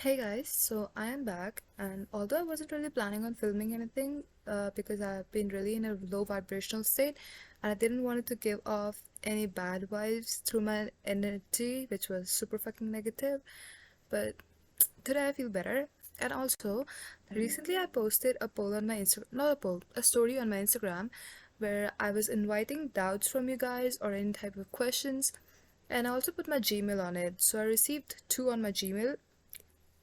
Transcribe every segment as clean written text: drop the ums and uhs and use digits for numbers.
Hey guys, so I am back, and although I wasn't really planning on filming anything because I've been really in a low vibrational state and I didn't want it to give off any bad vibes through my energy, which was super fucking negative, but today I feel better. And also, recently I posted a poll on my Instagram, not a poll, a story on my Instagram where I was inviting doubts from you guys or any type of questions, and I also put my Gmail on it. So I received two on my Gmail,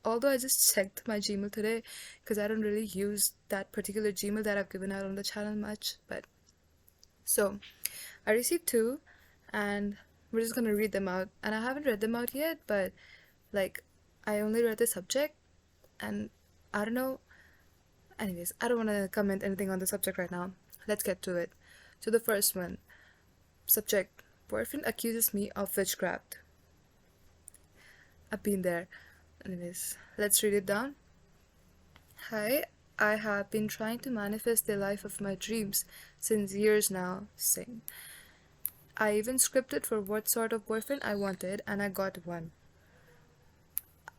although I just checked my Gmail today because I don't really use that particular Gmail that I've given out on the channel much. But so I received two, and we're just gonna read them out. And I haven't read them out yet, but like I only read the subject, and I don't know. Anyways, I don't want to comment anything on the subject right now. Let's get to it. So the first one, subject: boyfriend accuses me of witchcraft. I've been there. Anyways, let's read it down. Hi, I have been trying to manifest the life of my dreams since years now. Same. I even scripted for what sort of boyfriend I wanted, and I got one.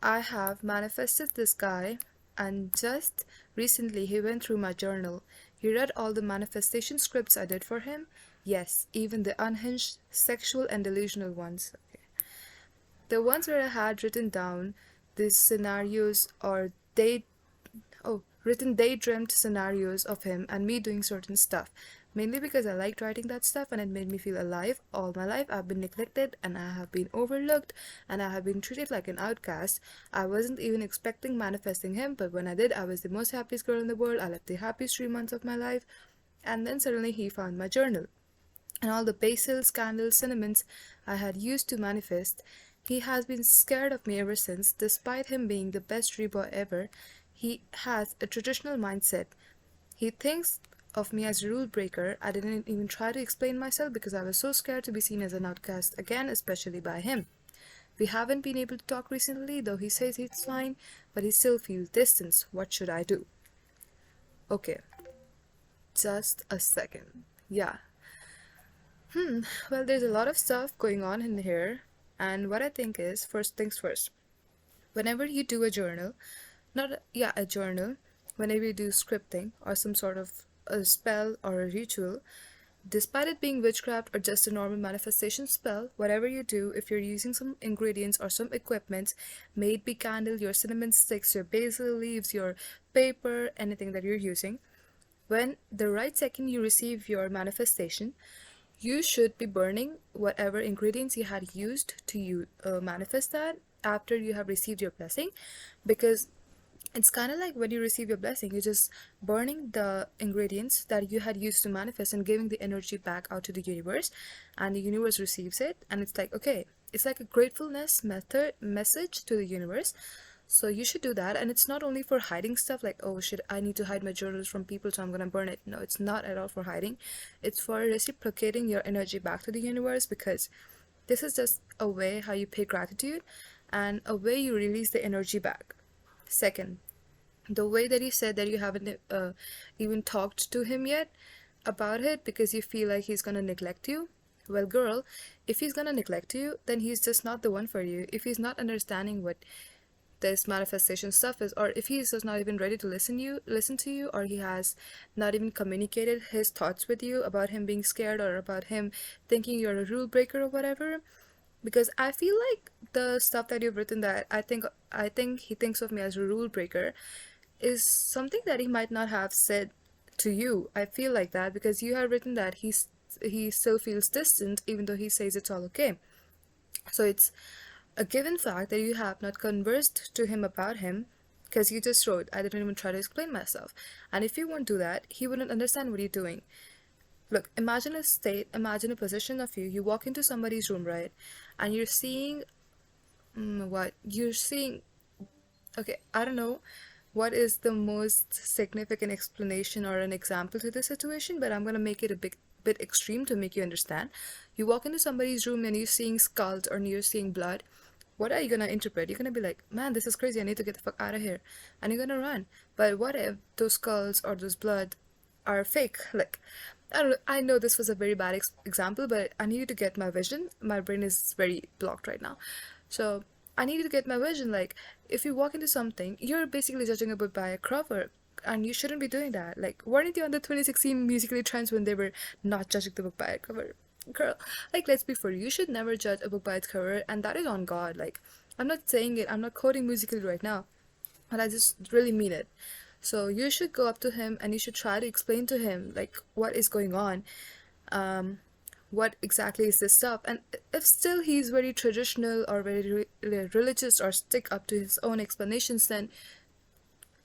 I have manifested this guy, and just recently he went through my journal. He read all the manifestation scripts I did for him. Yes, even the unhinged, sexual, and delusional ones. Okay. The ones where I had written down these scenarios or they written daydreamed scenarios of him and me doing certain stuff. Mainly because I liked writing that stuff and it made me feel alive. All my life I've been neglected and I have been overlooked and I have been treated like an outcast. I wasn't even expecting manifesting him, but when I did, I was the most happiest girl in the world. I lived the happiest 3 months of my life. And then suddenly he found my journal. And all the basils, candles, cinnamons I had used to manifest. He has been scared of me ever since, despite him being the best tree boy ever. He has a traditional mindset. He thinks of me as a rule breaker. I didn't even try to explain myself because I was so scared to be seen as an outcast again, especially by him. We haven't been able to talk recently, though he says he's fine, but he still feels distance. What should I do? Okay, just a second. Yeah. Well, there's a lot of stuff going on in here, and what I think is, first things first, whenever you do a journal, a journal, whenever you do scripting or some sort of a spell or a ritual, despite it being witchcraft or just a normal manifestation spell, whatever you do, if you're using some ingredients or some equipment, may it be candle, your cinnamon sticks, your basil leaves, your paper, anything that you're using, when the right second you receive your manifestation, you should be burning whatever ingredients you had used to manifest that after you have received your blessing, because it's kind of like when you receive your blessing, you're just burning the ingredients that you had used to manifest and giving the energy back out to the universe, and the universe receives it, and it's like, okay, it's like a gratefulness message to the universe. So you should do that, and it's not only for hiding stuff like, oh shit, I need to hide my journals from people, so I'm gonna burn it. No, it's not at all for hiding. It's for reciprocating your energy back to the universe, because this is just a way how you pay gratitude and a way you release the energy back. Second, the way that you said that you haven't even talked to him yet about it because you feel like he's gonna neglect you. Well, girl, if he's gonna neglect you, then he's just not the one for you. If he's not understanding what this manifestation stuff is, or if he's just not even ready to listen to you, or he has not even communicated his thoughts with you about him being scared or about him thinking you're a rule breaker or whatever, because I feel like the stuff that you've written, that I think he thinks of me as a rule breaker, is something that he might not have said to you. I feel like that because you have written that he still feels distant even though he says it's all okay. So it's a given fact that you have not conversed to him about him, because you just wrote, I didn't even try to explain myself. And if you won't do that, he wouldn't understand what you're doing. Look, imagine a position of you walk into somebody's room, right, and you're seeing what you're seeing. Okay, I don't know what is the most significant explanation or an example to the situation, but I'm gonna make it a bit extreme to make you understand. You walk into somebody's room and you're seeing skulls or you're seeing blood. What are you gonna interpret? You're gonna be like, man, this is crazy, I need to get the fuck out of here, and you're gonna run. But what if those skulls or those blood are fake? Like, I don't know, I know this was a very bad example, but I need you to get my vision. My brain is very blocked right now. So I need to get my vision. Like, if you walk into something, you're basically judging a book by a cover, and you shouldn't be doing that. Like, weren't you on the 2016 musically trends when they were not judging the book by a cover? Girl, like, let's be fair, you should never judge a book by its cover, and that is on God. Like, I'm not saying it, I'm not quoting musically right now, but I just really mean it. So you should go up to him and you should try to explain to him like what is going on, um, what exactly is this stuff, and if still he's very traditional or very religious or stick up to his own explanations, then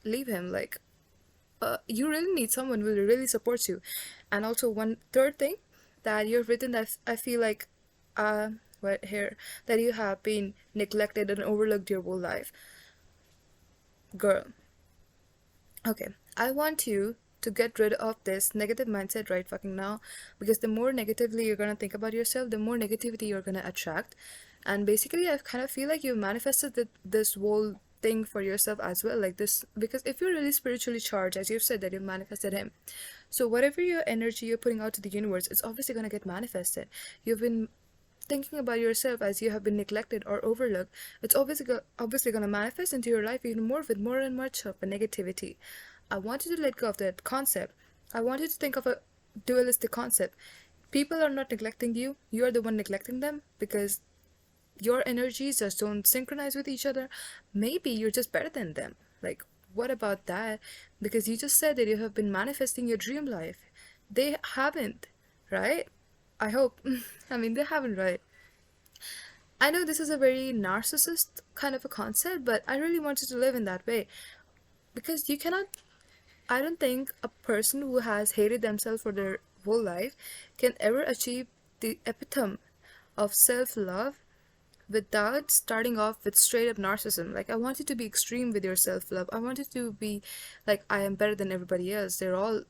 leave him. Like, you really need someone who really supports you. And also one third thing that you've written that I feel like, what here, that you have been neglected and overlooked your whole life, girl. Okay, I want you to get rid of this negative mindset right fucking now, because the more negatively you're gonna think about yourself, the more negativity you're gonna attract. And basically, I kind of feel like you manifested this whole thing for yourself as well, like this, because if you're really spiritually charged, as you've said that you manifested him, so whatever your energy you're putting out to the universe, it's obviously gonna get manifested. You've been thinking about yourself as you have been neglected or overlooked, it's obviously going to manifest into your life even more with more and much of a negativity. I want you to let go of that concept. I want you to think of a dualistic concept. People are not neglecting you, you're the one neglecting them because your energies just don't synchronize with each other. Maybe you're just better than them. Like, what about that? Because you just said that you have been manifesting your dream life. They haven't, right? I hope. I mean, they haven't, right? I know this is a very narcissist kind of a concept, but I really want you to live in that way. Because you cannot, I don't think a person who has hated themselves for their whole life can ever achieve the epitome of self love without starting off with straight up narcissism. Like, I want you to be extreme with your self love. I want you to be like, I am better than everybody else. They're all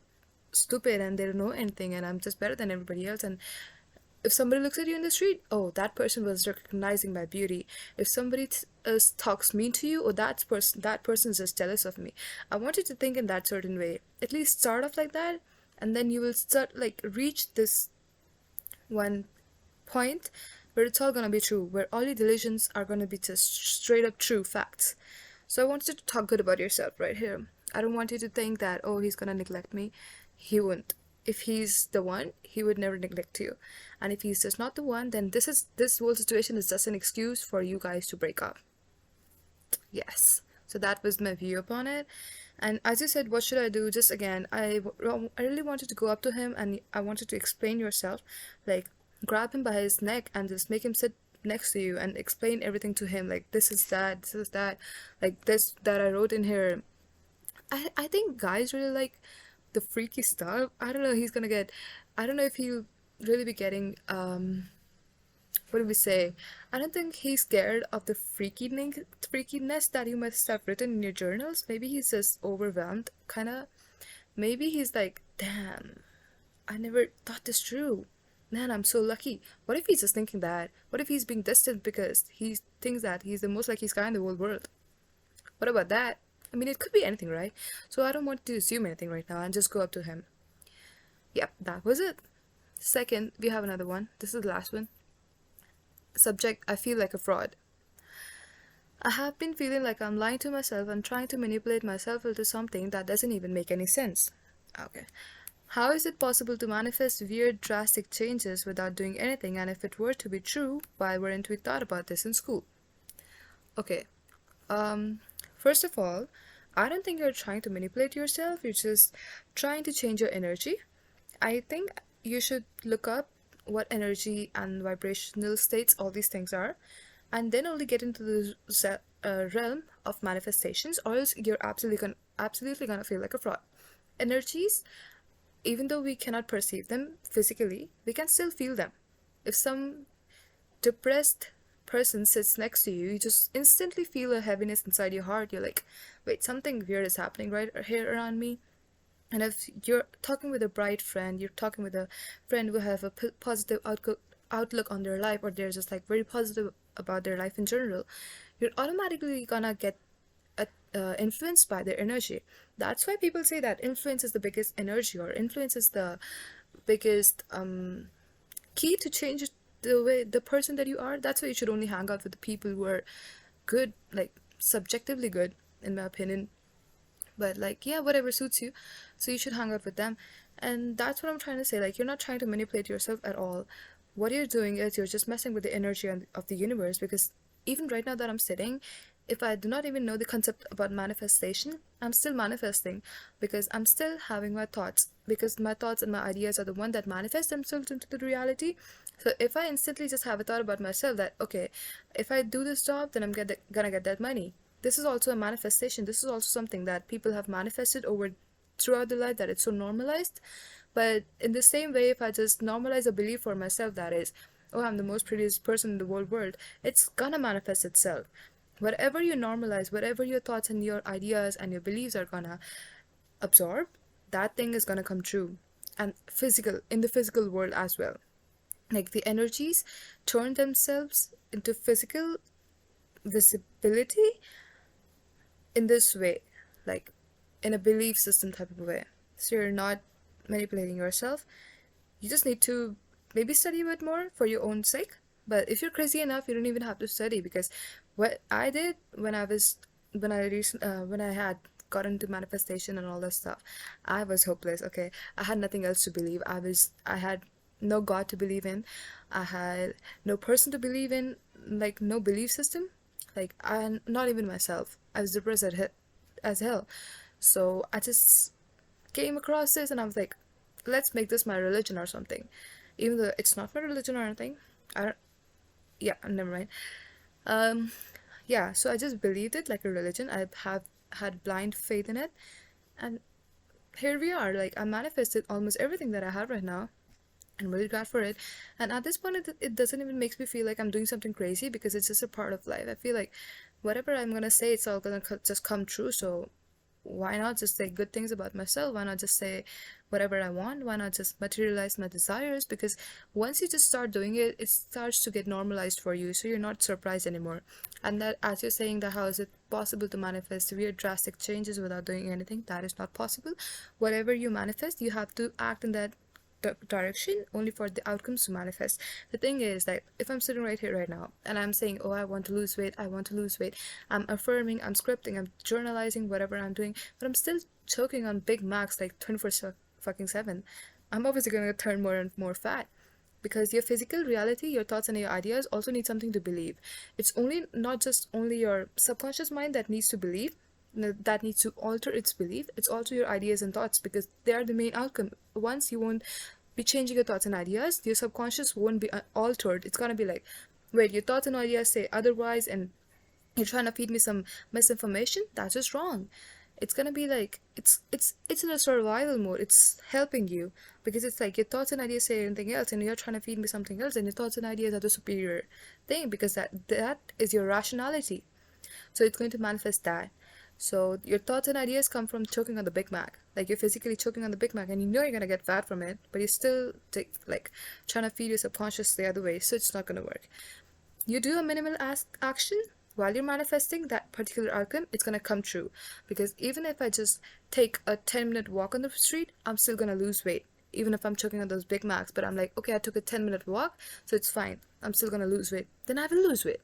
stupid and they don't know anything, and I'm just better than everybody else. And if somebody looks at you in the street, oh, that person was recognizing my beauty. If somebody else talks mean to you, oh, that person's just jealous of me. I want you to think in that certain way. At least start off like that, and then you will start like reach this one point where it's all gonna be true, where all your delusions are gonna be just straight up true facts. So I want you to talk good about yourself right here. I don't want you to think that, oh, he's gonna neglect me. He won't. If he's the one, he would never neglect you. And if he's just not the one, then this whole situation is just an excuse for you guys to break up. Yes. So that was my view upon it. And as you said, what should I do? Just again, I really wanted to go up to him and I wanted to explain yourself. Like, grab him by his neck and just make him sit next to you and explain everything to him. Like, this is that, this is that. Like, this that I wrote in here. I think guys really like the freaky stuff. I don't know, I don't know if he'll really be getting, what do we say? I don't think he's scared of the freakiness that you must have written in your journals. Maybe he's just overwhelmed, kind of. Maybe he's like, damn, I never thought this through. Man, I'm so lucky. What if he's just thinking that? What if he's being distant because he thinks that he's the most lucky guy in the whole world? What about that? I mean, it could be anything, right? So I don't want to assume anything right now and just go up to him. Yep, that was it. Second, we have another one. This is the last one. Subject, I feel like a fraud. I have been feeling like I'm lying to myself and trying to manipulate myself into something that doesn't even make any sense. Okay. How is it possible to manifest weird, drastic changes without doing anything? And if it were to be true, why weren't we taught about this in school? Okay. First of all, I don't think you're trying to manipulate yourself. You're just trying to change your energy. I think you should look up what energy and vibrational states all these things are, and then only get into the realm of manifestations, or else you're absolutely gonna feel like a fraud. Energies, even though we cannot perceive them physically, we can still feel them. If some depressed person sits next to you, you just instantly feel a heaviness inside your heart. You're like, wait, something weird is happening right here around me. And if you're talking with a bright friend, you're talking with a friend who have a positive outlook on their life, or they're just like very positive about their life in general, you're automatically gonna get influenced by their energy. That's why people say that influence is the biggest energy, or influence is the biggest key to change the person that you are. That's why you should only hang out with the people who are good, like subjectively good, in my opinion. But like, yeah, whatever suits you, so you should hang out with them. And that's what I'm trying to say. Like, you're not trying to manipulate yourself at all. What you're doing is you're just messing with the energy of the universe, because even right now that I'm sitting, if I do not even know the concept about manifestation, I'm still manifesting, because I'm still having my thoughts, because my thoughts and my ideas are the one that manifest themselves into the reality. So if I instantly just have a thought about myself that, okay, if I do this job, then gonna get that money, this is also a manifestation. This is also something that people have manifested over throughout their life, that it's so normalized. But in the same way, if I just normalize a belief for myself, that is, oh, I'm the most prettiest person in the whole world, it's gonna manifest itself. Whatever you normalize, whatever your thoughts and your ideas and your beliefs are gonna absorb, that thing is gonna come true. And physical, in the physical world as well. Like, the energies turn themselves into physical visibility in this way, like in a belief system type of way. So you're not manipulating yourself. You just need to maybe study a bit more for your own sake. But if you're crazy enough, you don't even have to study, because what I did when I had got into manifestation and all that stuff, I was hopeless. Okay, I had nothing else to believe. I had no God to believe in. I had no person to believe in, like no belief system. Like, I not even myself. I was depressed as hell. So I just came across this and I was like, let's make this my religion or something. Even though it's not my religion or anything. I don't, yeah, never mind. Um, yeah, so I just believed it like a religion. I have had blind faith in it. And here we are. Like, I manifested almost everything that I have right now. I'm really glad for it. And at this point, it doesn't even make me feel like I'm doing something crazy, because it's just a part of life. I feel like whatever I'm gonna say, it's all gonna just come true. So why not just say good things about myself? Why not just say whatever I want? Why not just materialize my desires? Because once you just start doing it, it starts to get normalized for you, so you're not surprised anymore. And that, as you're saying, that how is it possible to manifest weird drastic changes without doing anything? That is not possible. Whatever you manifest, you have to act in that direction only for the outcomes to manifest. The thing is that if I'm sitting right here right now and I'm saying, oh, I want to lose weight, I want to lose weight, I'm affirming, I'm scripting, I'm journalizing, whatever I'm doing, but I'm still choking on Big Macs like 24 fucking 7, I'm obviously going to turn more and more fat, because your physical reality, your thoughts and your ideas also need something to believe. It's only not just only your subconscious mind that needs to believe, that needs to alter its belief. It's also your ideas and thoughts, because they are the main outcome. Once you won't be changing your thoughts and ideas, your subconscious won't be altered. It's gonna be like, wait, your thoughts and ideas say otherwise, and you're trying to feed me some misinformation. That's just wrong. It's gonna be like, it's in a survival mode. It's helping you, because it's like your thoughts and ideas say anything else, and you're trying to feed me something else, and your thoughts and ideas are the superior thing, because that is your rationality. So it's going to manifest that. So your thoughts and ideas come from choking on the Big Mac. Like, you're physically choking on the Big Mac and you know you're gonna get fat from it, but you're still like trying to feed your subconscious the other way, so it's not gonna work. You do a minimal action while you're manifesting that particular outcome, it's gonna come true. Because even if I just take a 10-minute walk on the street, I'm still gonna lose weight. Even if I'm choking on those Big Macs, but I'm like, okay, I took a 10-minute walk, so it's fine. I'm still gonna lose weight. Then I will lose weight.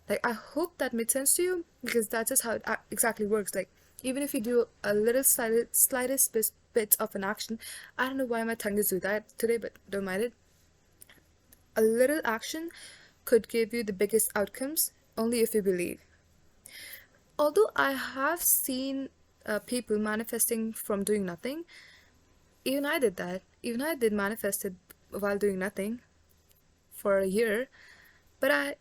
Like, I hope that made sense to you, because that's just how it exactly works. Like, even if you do a little slightest bit of an action, I don't know why my tongue is doing that today, but don't mind it. A little action could give you the biggest outcomes only if you believe. Although I have seen people manifesting from doing nothing, even I did that. Even I did manifested while doing nothing for a year, but I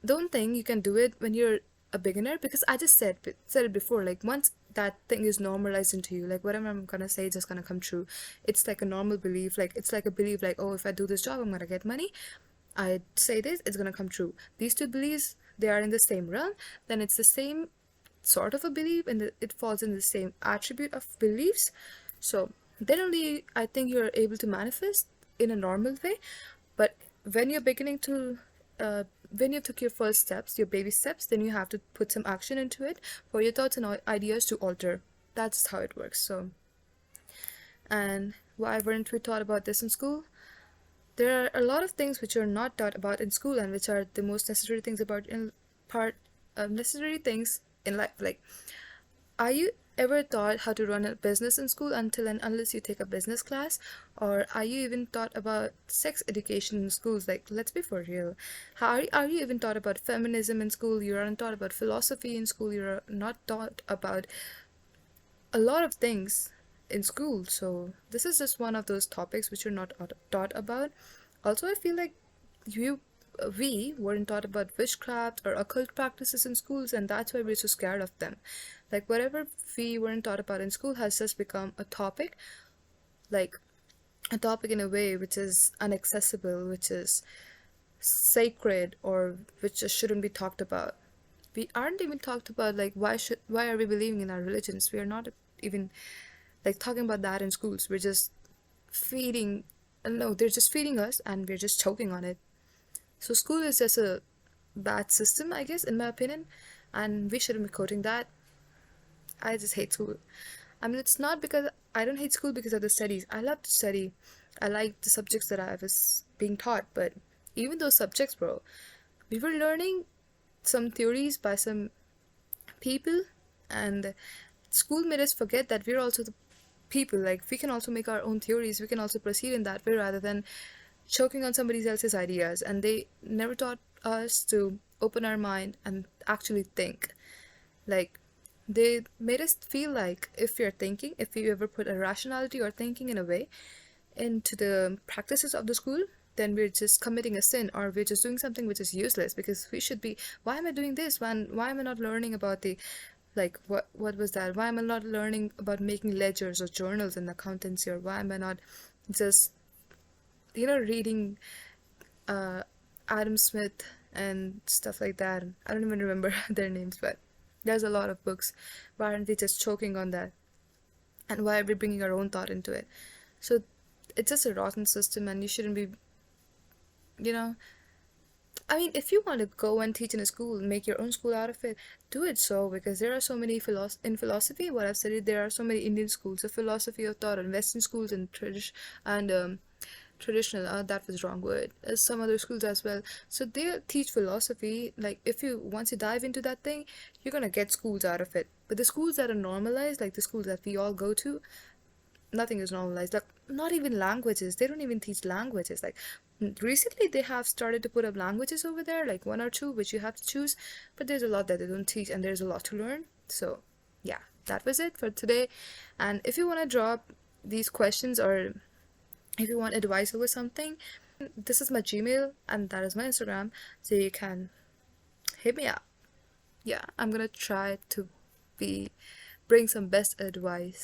don't think you can do it when you're a beginner, because I just said it before. Like, once that thing is normalized into you, like whatever I'm gonna say is just gonna come true. It's like a normal belief. Like, it's like a belief, like, oh, if I do this job, I'm gonna get money. I say this, it's gonna come true. These two beliefs, they are in the same realm. Then it's the same sort of a belief, and it falls in the same attribute of beliefs. So then only I think you're able to manifest in a normal way. But when you're beginning to when you took your first steps, your baby steps, then you have to put some action into it for your thoughts and ideas to alter. That's how it works. So, and why weren't we taught about this in school? There are a lot of things which are not taught about in school, and which are the most necessary things about in part necessary things in life. Like, are you ever taught how to run a business in school until and unless you take a business class? Or are you even taught about sex education in schools? Like, let's be for real. Are you even taught about feminism in school? You aren't taught about philosophy in school. You're not taught about a lot of things in school. So this is just one of those topics which you're not taught about. Also, I feel like you we weren't taught about witchcraft or occult practices in schools, and that's why we're so scared of them. Like, whatever we weren't taught about in school has just become a topic, like a topic in a way which is inaccessible, which is sacred, or which just shouldn't be talked about. We aren't even talked about, like, why are we believing in our religions? We are not even like talking about that in schools. We're just feeding, no, they're just feeding us and we're just choking on it. So school is just a bad system, I guess, in my opinion, and we shouldn't be quoting that. I just hate school. I mean, it's not because I don't hate school because of the studies. I love to study. I like the subjects that I was being taught, but even those subjects, bro, we were learning some theories by some people, and school made us forget that we're also the people. Like, we can also make our own theories, we can also proceed in that way rather than choking on somebody else's ideas. And they never taught us to open our mind and actually think. Like, they made us feel like if you're thinking, if you ever put a rationality or thinking in a way into the practices of the school, then we're just committing a sin, or we're just doing something which is useless. Because we should be, why am I doing this? Why am I not learning about the, like, what was that? Why am I not learning about making ledgers or journals in accountancy? Or why am I not just, reading uh Adam Smith and stuff like that? I don't even remember their names, but there's a lot of books. Why aren't they just choking on that? And why are we bringing our own thought into it? So it's just a rotten system, and you shouldn't be, you know, I mean, if you want to go and teach in a school, make your own school out of it, do it so, because there are so many in philosophy. What I've studied, there are so many Indian schools of philosophy of thought, and Western schools, and traditional. That was wrong word. Some other schools as well. So they teach philosophy. Like, if you once you dive into that thing, you're gonna get schools out of it. But the schools that are normalized, like the schools that we all go to, nothing is normalized. Like, not even languages, they don't even teach languages. Like, recently they have started to put up languages over there, like one or two which you have to choose, but there's a lot that they don't teach, and there's a lot to learn. So yeah, that was it for today. And if you want to drop these questions, or if you want advice over something, this is my Gmail and that is my Instagram, so you can hit me up. Yeah, I'm gonna try to be bring some best advice.